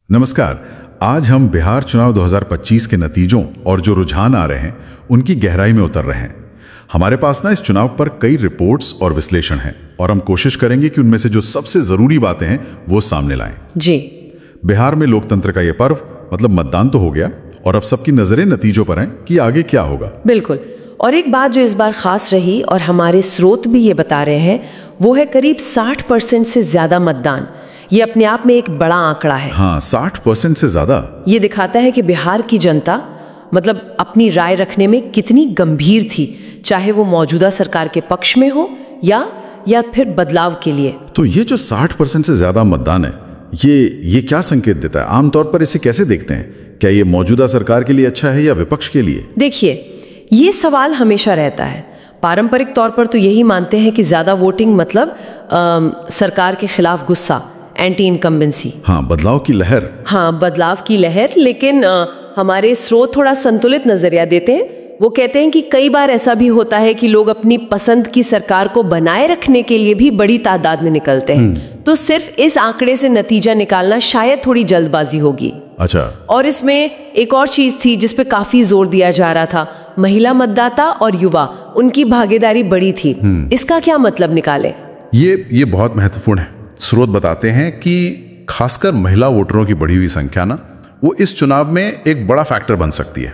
नमस्कार। आज हम बिहार चुनाव 2025 के नतीजों और जो रुझान आ रहे हैं उनकी गहराई में उतर रहे हैं। हमारे पास ना इस चुनाव पर कई रिपोर्ट्स और विश्लेषण हैं और हम कोशिश करेंगे कि उनमें से जो सबसे जरूरी बातें हैं वो सामने लाएं। जी। बिहार में लोकतंत्र का ये पर्व मतलब मतदान तो हो गया और अब सबकी नजरें नतीजों पर हैं कि आगे क्या होगा। बिल्कुल। और एक बात जो इस बार खास रही और हमारे स्रोत भी ये बता रहे हैं वो है करीब 60% से ज्यादा मतदान। ये अपने आप में एक बड़ा आंकड़ा है। हाँ, 60% से ज्यादा। ये दिखाता है कि बिहार की जनता मतलब अपनी राय रखने में कितनी गंभीर थी, चाहे वो मौजूदा सरकार के पक्ष में हो या फिर बदलाव के लिए। तो ये जो 60% से ज्यादा मतदान है ये क्या संकेत देता है? आमतौर पर इसे कैसे देखते हैं? क्या ये मौजूदा सरकार के लिए अच्छा है या विपक्ष के लिए? देखिए, ये सवाल हमेशा रहता है। पारंपरिक तौर पर तो यही मानते हैं कि ज्यादा वोटिंग मतलब सरकार के खिलाफ गुस्सा, एंटी इनकम्बेंसी। हाँ, बदलाव की लहर। हाँ, बदलाव की लहर। लेकिन हमारे स्रोत थोड़ा संतुलित नजरिया देते हैं। वो कहते हैं कि कई बार ऐसा भी होता है कि लोग अपनी पसंद की सरकार को बनाए रखने के लिए भी बड़ी तादाद में निकलते हैं। तो सिर्फ इस आंकड़े से नतीजा निकालना शायद थोड़ी जल्दबाजी होगी। अच्छा। और इसमें एक और चीज थी जिस पे काफी जोर दिया जा रहा था, महिला मतदाता और युवा, उनकी भागीदारी बड़ी थी। इसका क्या मतलब निकाले? ये बहुत महत्वपूर्ण है। स्रोत बताते हैं कि खासकर महिला वोटरों की बढ़ी हुई संख्या ना वो इस चुनाव में एक बड़ा फैक्टर बन सकती है।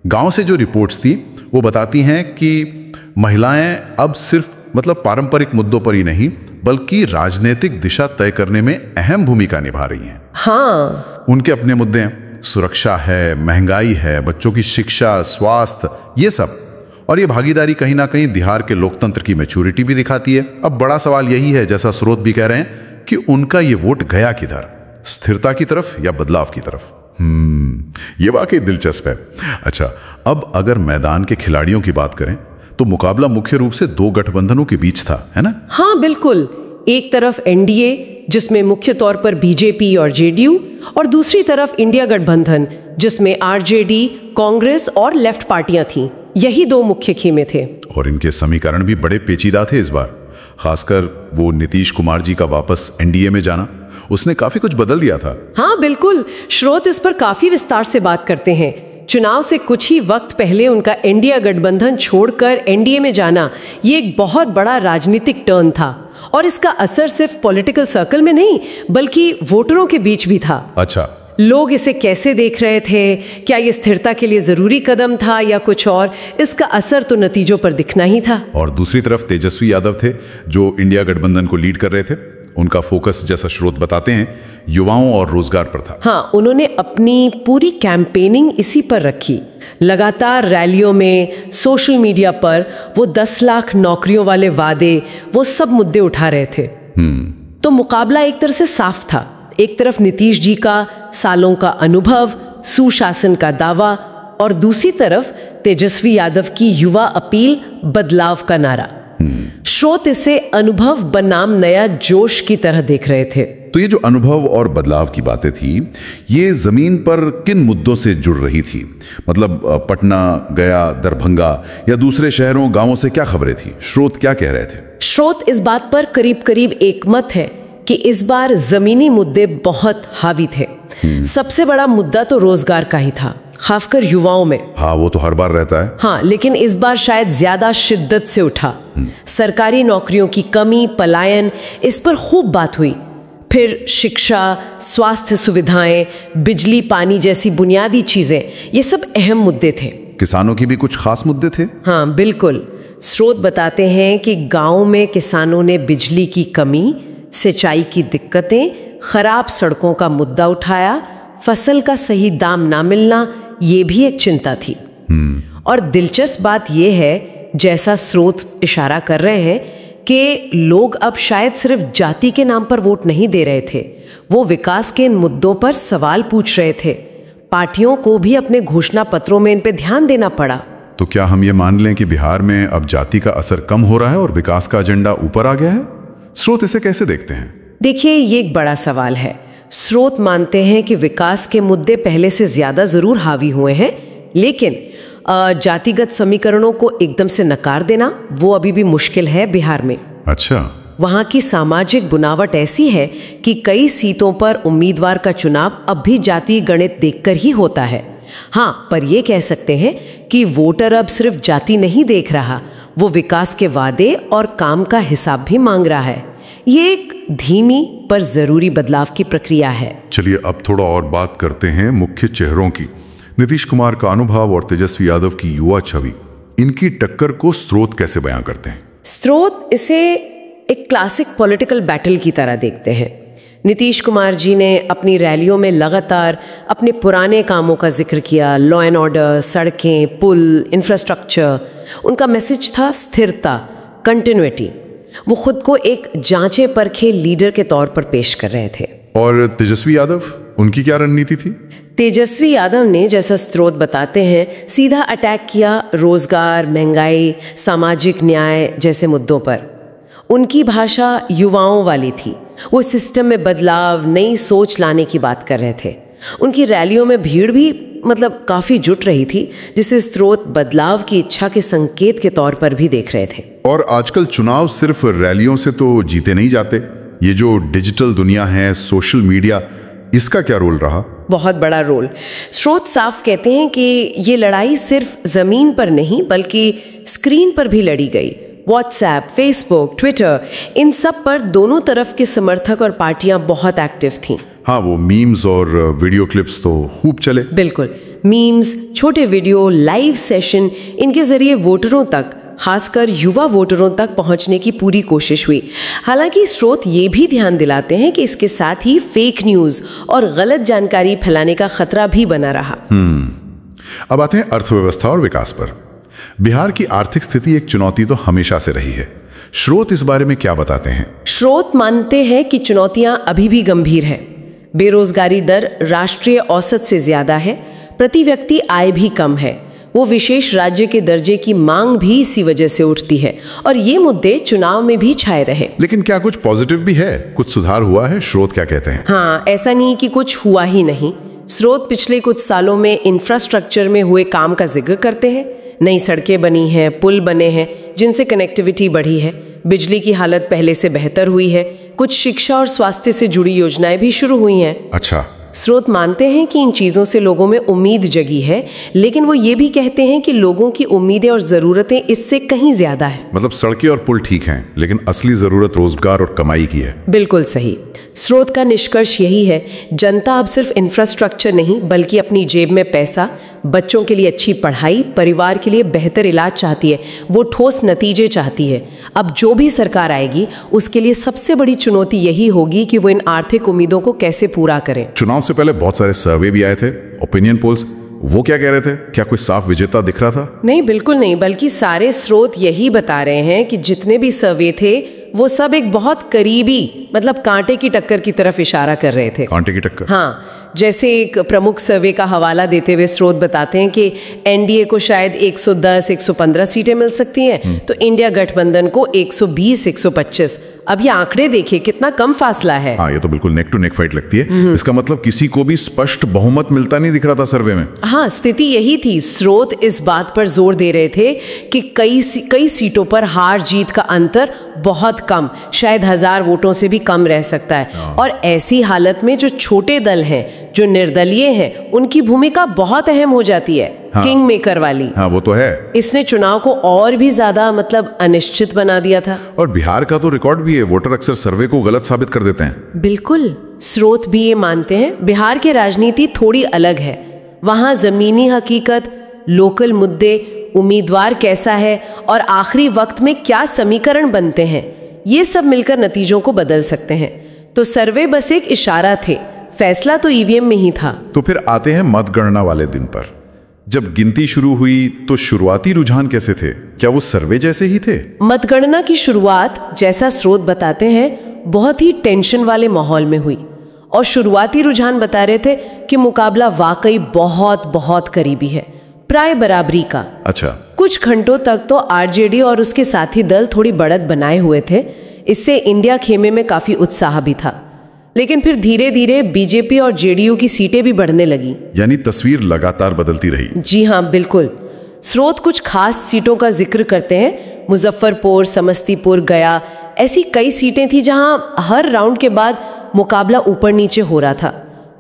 गांव से जो रिपोर्ट्स थी वो बताती हैं कि महिलाएं अब सिर्फ मतलब पारंपरिक मुद्दों पर ही नहीं बल्कि राजनीतिक दिशा तय करने में अहम भूमिका निभा रही हैं। हाँ, उनके अपने मुद्दे हैं, सुरक्षा है, महंगाई है, बच्चों की शिक्षा, स्वास्थ्य, ये सब। और ये भागीदारी कहीं ना कहीं बिहार के लोकतंत्र की मैच्योरिटी भी दिखाती है। अब बड़ा सवाल यही है, जैसा स्रोत भी कह रहे हैं, कि उनका ये वोट गया किधर, स्थिरता की तरफ या बदलाव की तरफ। ये वाकई दिलचस्प है। अच्छा, अब अगर मैदान के खिलाड़ियों की बात करें तो मुकाबला मुख्य रूप से दो गठबंधनों के बीच था, है ना? हाँ बिल्कुल। एक तरफ एनडीए जिसमें मुख्य तौर पर बीजेपी और जेडीयू, और दूसरी तरफ इंडिया गठबंधन जिसमें आरजेडी, कांग्रेस और लेफ्ट पार्टियां थीं। यही दो मुख्य खेमे थे। और इनके समीकरण भी बड़े पेचीदा थे इस बार। खासकर वो नीतीश कुमार जी का वापस एनडीए में जाना, उसने काफी कुछ बदल दिया था। हाँ बिल्कुल। स्रोत इस पर काफी विस्तार से बात करते हैं। चुनाव से कुछ ही वक्त पहले उनका इंडिया गठबंधन छोड़कर एनडीए में जाना ये एक बहुत बड़ा राजनीतिक टर्न था और इसका असर सिर्फ पॉलिटिकल सर्कल में नहीं बल्कि वोटरों के बीच भी था। अच्छा, लोग इसे कैसे देख रहे थे? क्या ये स्थिरता के लिए जरूरी कदम था या कुछ और? इसका असर तो नतीजों पर दिखना ही था। और दूसरी तरफ तेजस्वी यादव थे जो इंडिया गठबंधन को लीड कर रहे थे। उनका फोकस, जैसा स्रोत बताते हैं, युवाओं और रोजगार पर था। हाँ, उन्होंने अपनी पूरी कैंपेनिंग इसी पर रखी। लगातार रैलियों में, सोशल मीडिया पर वो 10 लाख नौकरियों वाले वादे, वो सब मुद्दे उठा रहे थे। तो मुकाबला एक तरह से साफ था। एक तरफ नीतीश जी का सालों का अनुभव, सुशासन का दावा, और दूसरी तरफ तेजस्वी यादव की युवा अपील, बदलाव का नारा। स्रोत इसे अनुभव बनाम नया जोश की तरह देख रहे थे। तो ये जो अनुभव और बदलाव की बातें थी, ये जमीन पर किन मुद्दों से जुड़ रही थी? मतलब पटना, गया, दरभंगा या दूसरे शहरों, गांवों से क्या खबरें थी? स्रोत क्या कह रहे थे? स्रोत इस बात पर करीब करीब एकमत है कि इस बार जमीनी मुद्दे बहुत हावी थे। सबसे बड़ा मुद्दा तो रोजगार का ही था, खासकर युवाओं में। हाँ, वो तो हर बार रहता है। हाँ, लेकिन इस बार शायद ज्यादा शिद्दत से उठा। सरकारी नौकरियों की कमी, पलायन, इस पर खूब बात हुई। फिर शिक्षा, स्वास्थ्य सुविधाएं, बिजली, पानी जैसी बुनियादी चीजें, ये सब अहम मुद्दे थे। किसानों की भी कुछ खास मुद्दे थे? हाँ बिल्कुल। स्रोत बताते हैं कि गांव में किसानों ने बिजली की कमी, सिंचाई की दिक्कतें, खराब सड़कों का मुद्दा उठाया। फसल का सही दाम ना मिलना, ये भी एक चिंता थी। और दिलचस्प बात यह है, जैसा स्रोत इशारा कर रहे हैं, कि लोग अब शायद सिर्फ जाति के नाम पर वोट नहीं दे रहे थे, वो विकास के इन मुद्दों पर सवाल पूछ रहे थे। पार्टियों को भी अपने घोषणा पत्रों में इन पे ध्यान देना पड़ा। तो क्या हम ये मान लें कि बिहार में अब जाति का असर कम हो रहा है और विकास का एजेंडा ऊपर आ गया है? स्रोत इसे कैसे देखते हैं? देखिए, ये एक बड़ा सवाल है। स्रोत मानते हैं कि विकास के मुद्दे पहले से ज्यादा जरूर हावी हुए हैं, लेकिन जातिगत समीकरणों को एकदम से नकार देना वो अभी भी मुश्किल है बिहार में। अच्छा। वहाँ की सामाजिक बुनावट ऐसी है कि कई सीटों पर उम्मीदवार का चुनाव अब भी जातीय गणित देखकर ही होता है। हाँ, पर ये कह सकते हैं कि वोटर अब सिर्फ जाति नहीं देख रहा, वो विकास के वादे और काम का हिसाब भी मांग रहा है। ये एक धीमी पर जरूरी बदलाव की प्रक्रिया है। चलिए अब थोड़ा और बात करते हैं मुख्य चेहरों की। नीतीश कुमार का अनुभव और तेजस्वी यादव की युवा छवि, इनकी टक्कर को स्रोत कैसे बयां करते हैं? स्रोत इसे एक क्लासिक पॉलिटिकल बैटल की तरह देखते हैं। नीतीश कुमार जी ने अपनी रैलियों में लगातार अपने पुराने कामों का जिक्र किया, लॉ एंड ऑर्डर, सड़कें, पुल, इंफ्रास्ट्रक्चर। उनका मैसेज था स्थिरता, कंटिन्यूटी। वो खुद को एक जांचे परखे लीडर के तौर पर पेश कर रहे थे। और तेजस्वी यादव, उनकी क्या रणनीति थी? तेजस्वी यादव ने, जैसा स्रोत बताते हैं, सीधा अटैक किया रोजगार, महंगाई, सामाजिक न्याय जैसे मुद्दों पर। उनकी भाषा युवाओं वाली थी। वो सिस्टम में बदलाव, नई सोच लाने की बात कर रहे थे। उनकी रैलियों में भीड़ भी काफी जुट रही थी, जिसे स्रोत बदलाव की इच्छा के संकेत के तौर पर भी देख रहे थे। और आजकल चुनाव सिर्फ रैलियों से तो जीते नहीं जाते। ये जो डिजिटल दुनिया है, सोशल मीडिया, इसका क्या रोल रहा? बहुत बड़ा रोल। स्रोत साफ कहते हैं कि ये लड़ाई सिर्फ जमीन पर नहीं बल्कि स्क्रीन पर भी लड़ी गई। व्हाट्सएप, फेसबुक, ट्विटर, इन सब पर दोनों तरफ के समर्थक और पार्टियां बहुत एक्टिव थीं। हाँ, वो मीम्स और वीडियो क्लिप्स तो खूब चले। बिल्कुल, मीम्स, छोटे वीडियो, लाइव सेशन, इनके जरिए वोटरों तक, खासकर युवा वोटरों तक पहुंचने की पूरी कोशिश हुई। हालांकि स्रोत ये भी ध्यान दिलाते हैं कि इसके साथ ही फेक न्यूज और गलत जानकारी फैलाने का खतरा भी बना रहा। अब आते हैं अर्थव्यवस्था और विकास पर। बिहार की आर्थिक स्थिति एक चुनौती तो हमेशा से रही है। स्रोत इस बारे में क्या बताते हैं? स्रोत मानते हैं कि चुनौतियां अभी भी गंभीर हैं। बेरोजगारी दर राष्ट्रीय औसत से ज्यादा है, प्रति व्यक्ति आय भी कम है, वो विशेष राज्य के दर्जे की मांग भी इसी वजह से उठती है, और ये मुद्दे चुनाव में भी छाए रहे। लेकिन क्या कुछ पॉजिटिव भी है? कुछ सुधार हुआ है? स्रोत क्या कहते हैं? हाँ, ऐसा नहीं कि कुछ हुआ ही नहीं। स्रोत पिछले कुछ सालों में इंफ्रास्ट्रक्चर में हुए काम का जिक्र करते हैं। नई सड़कें बनी हैं, पुल बने हैं जिनसे कनेक्टिविटी बढ़ी है, बिजली की हालत पहले से बेहतर हुई है, कुछ शिक्षा और स्वास्थ्य से जुड़ी योजनाएं भी शुरू हुई हैं। अच्छा। स्रोत मानते हैं कि इन चीज़ों से लोगों में उम्मीद जगी है, लेकिन वो ये भी कहते हैं कि लोगों की उम्मीदें और ज़रूरतें इससे कहीं ज़्यादा है। मतलब सड़कें और पुल ठीक हैं, लेकिन असली ज़रूरत रोजगार और कमाई की है। बिल्कुल सही। स्रोत का निष्कर्ष यही है, जनता अब सिर्फ इंफ्रास्ट्रक्चर नहीं बल्कि अपनी जेब में पैसा, बच्चों के लिए अच्छी पढ़ाई, परिवार के लिए बेहतर इलाज चाहती है। वो ठोस नतीजे चाहती है। अब जो भी सरकार आएगी उसके लिए सबसे बड़ी चुनौती यही होगी कि वो इन आर्थिक उम्मीदों को कैसे पूरा करें। चुनाव से पहले बहुत सारे सर्वे भी आए थे, ओपिनियन पोल्स, वो क्या कह रहे थे? क्या कोई साफ विजेता दिख रहा था? नहीं, बिल्कुल नहीं, बल्कि सारे स्रोत यही बता रहे हैं कि जितने भी सर्वे थे वो सब एक बहुत करीबी, कांटे की टक्कर की तरफ इशारा कर रहे थे। कांटे की टक्कर? हाँ, जैसे एक प्रमुख सर्वे का हवाला देते हुए स्रोत बताते हैं कि एनडीए को शायद 110-115 सीटें मिल सकती हैं, तो इंडिया गठबंधन को 120-125। अब ये आंकड़े देखिए, कितना कम फासला है। हाँ, ये तो बिल्कुल नेक टू नेक फाइट लगती है। इसका मतलब किसी को भी स्पष्ट बहुमत मिलता नहीं दिख रहा था सर्वे में। हाँ, स्थिति यही थी। स्रोत इस बात पर जोर दे रहे थे कि कई सीटों पर हार जीत का अंतर बहुत कम, शायद 1000 वोटों से भी कम रह सकता है। और ऐसी हालत में जो छोटे दल हैं, जो निर्दलीय हैं, उनकी भूमिका बहुत अहम हो जाती है। हाँ, किंग मेकर वाली। हाँ, वो तो है। इसने चुनाव को और भी ज्यादा अनिश्चित बना दिया था। और बिहार का तो रिकॉर्ड भी है, वोटर अक्सर सर्वे को गलत साबित कर देते हैं। बिल्कुल, स्रोत भी ये मानते हैं। बिहार की राजनीति थोड़ी अलग है। वहां जमीनी हकीकत, लोकल मुद्दे, उम्मीदवार कैसा है और आखिरी वक्त में क्या समीकरण बनते हैं, ये सब मिलकर नतीजों को बदल सकते हैं। तो सर्वे बस एक इशारा थे, फैसला तो ईवीएम में ही था। तो फिर आते हैं मतगणना वाले दिन पर। जब गिनती शुरू हुई तो शुरुआती रुझान कैसे थे? क्या वो सर्वे जैसे ही थे? मतगणना की शुरुआत, जैसा स्रोत बताते हैं, बहुत ही टेंशन वाले माहौल में हुई, और शुरुआती रुझान बता रहे थे कि मुकाबला वाकई बहुत बहुत करीबी है, प्राय बराबरी का। अच्छा। कुछ घंटों तक तो आरजेडी और उसके साथी दल थोड़ी बढ़त बनाए हुए थे। इससे इंडिया खेमे में काफी उत्साह भी था। लेकिन फिर धीरे धीरे बीजेपी और जेडीयू की सीटें भी बढ़ने लगी। यानी तस्वीर लगातार बदलती रही। जी हाँ, बिल्कुल। स्रोत कुछ खास सीटों का जिक्र करते हैं, मुजफ्फरपुर, समस्तीपुर, गया, ऐसी कई सीटें थी जहां हर राउंड के बाद मुकाबला ऊपर नीचे हो रहा था।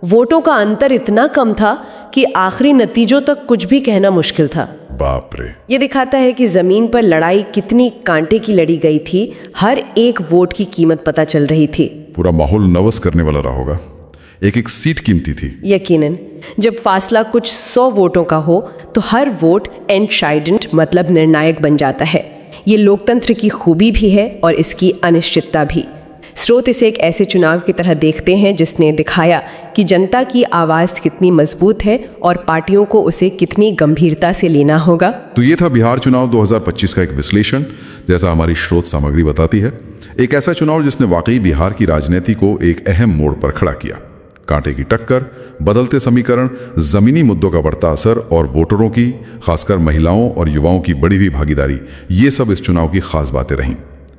वोटों का अंतर इतना कम था कि आखिरी नतीजों तक कुछ भी कहना मुश्किल था। बाप रे। ये दिखाता है कि जमीन पर लड़ाई कितनी कांटे की लड़ी गई थी। हर एक वोट की कीमत पता चल रही थी। पूरा माहौल नर्वस करने वाला रहा होगा। एक एक सीट कीमती थी। यकीनन जब फासला कुछ 100 वोटों का हो तो हर वोट एंटशाइडेंट मतलब निर्णायक बन जाता है। ये लोकतंत्र की खूबी भी है और इसकी अनिश्चितता भी। स्रोत इसे एक ऐसे चुनाव की तरह देखते हैं जिसने दिखाया कि जनता की आवाज़ कितनी मजबूत है और पार्टियों को उसे कितनी गंभीरता से लेना होगा। तो ये था बिहार चुनाव 2025 का एक विश्लेषण, जैसा हमारी स्रोत सामग्री बताती है। एक ऐसा चुनाव जिसने वाकई बिहार की राजनीति को एक अहम मोड़ पर खड़ा किया। कांटे की टक्कर, बदलते समीकरण, जमीनी मुद्दों का बढ़ता असर और वोटरों की, खासकर महिलाओं और युवाओं की बढ़ी हुई भागीदारी, ये सब इस चुनाव की खास बातें रहीं।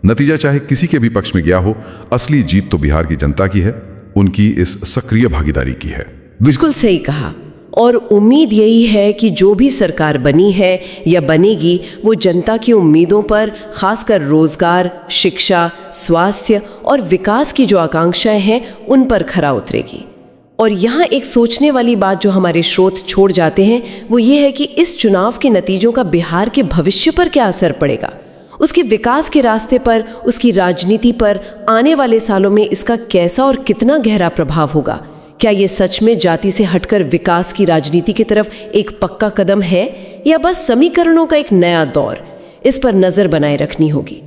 नतीजा चाहे किसी के भी पक्ष में गया हो, असली जीत तो बिहार की जनता की है, उनकी इस सक्रिय भागीदारी की है। बिल्कुल सही कहा। और उम्मीद यही है कि जो भी सरकार बनी है या बनेगी वो जनता की उम्मीदों पर, खासकर रोजगार, शिक्षा, स्वास्थ्य और विकास की जो आकांक्षाएं हैं उन पर खरा उतरेगी। और यहाँ एक सोचने वाली बात जो हमारे स्रोत छोड़ जाते हैं वो ये है कि इस चुनाव के नतीजों का बिहार के भविष्य पर क्या असर पड़ेगा, उसके विकास के रास्ते पर, उसकी राजनीति पर आने वाले सालों में इसका कैसा और कितना गहरा प्रभाव होगा। क्या ये सच में जाति से हटकर विकास की राजनीति की तरफ एक पक्का कदम है या बस समीकरणों का एक नया दौर? इस पर नजर बनाए रखनी होगी।